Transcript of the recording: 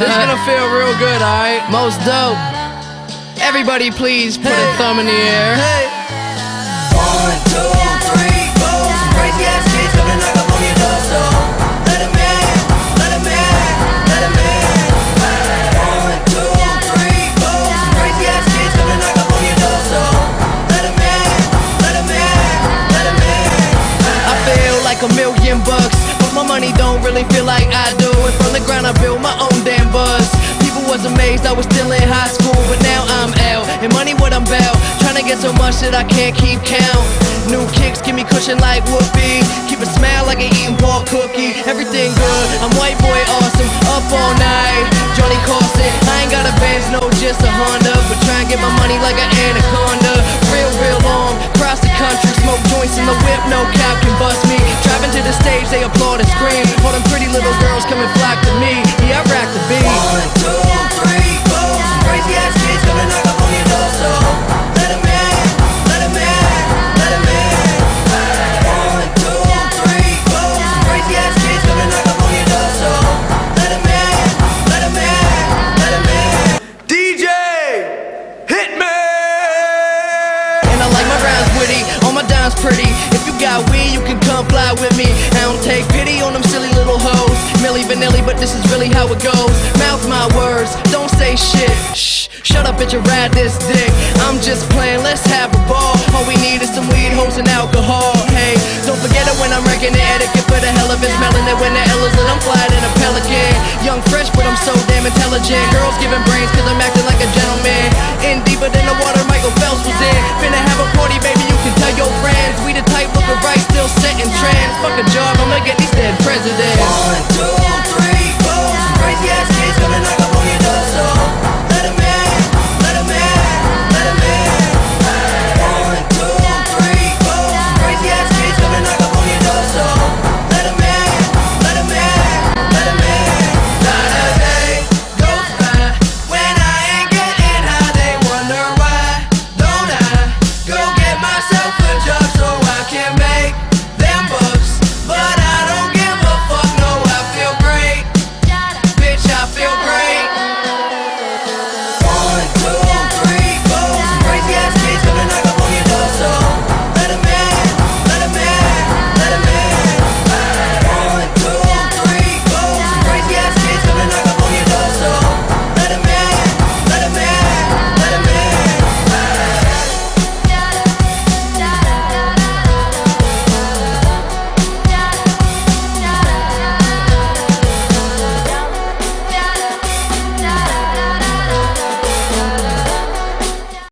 This is gonna feel real good, alright? Most dope. Everybody please put a thumb in the air. Hey. 1, 2, 3, 4. Some crazy ass kids gonna knock up on your door, so let 'em in, let 'em in, let 'em in. 1, 2, 3, 4. Some crazy ass kids gonna knock up on your door, so let 'em in, let 'em in, let 'em in. I feel like $1,000,000, but my money don't really feel like I do. And from the ground I built my own damn buzz. People was amazed I was still in high school, but now I'm out, and money what I'm about. Trying to get so much that I can't keep count. New kicks give me cushion like whoopee. Keep a smile like an eating pork cookie. Everything good, I'm white boy awesome. Up all night, Johnny Carson. I ain't got a Benz, no, just a Honda, but try and get my money like an anaconda. Real long, cross the country, smoke joints in the whip, no cop can bust me. Driving to the stage, they applaud and scream. All them pretty little girls come and flock to me. Yeah, I rock the beat. 1, 2, 3, 4. Some crazy ass kids gonna knock up on your door, so let 'em in, let 'em in, let 'em in. 1, 2, 3, 4. Some crazy ass kids gonna knock up on your door, so let 'em in, let 'em in, let 'em in. DJ, hit me! And I like my rhymes witty, all my dimes pretty. If you got weed, you can come fly with me. I don't take pity on them silly little hoes. Milli Vanilli, but this is really how it goes. Mouth my words, don't say shit. Shh, shut up, bitch, and ride this dick. I'm just playing, let's have a ball. All we need is some weed, hoes, and alcohol. Hey, don't forget it when I'm wrecking the etiquette for the hell of it. Smelling it when the L is lit, I'm flying in a pelican. Young, fresh, but I'm so damn intelligent. Girls giving brains, cause I'm acting like a gentleman. In deeper than the water Michael Phelps was in. Finna have a party, baby.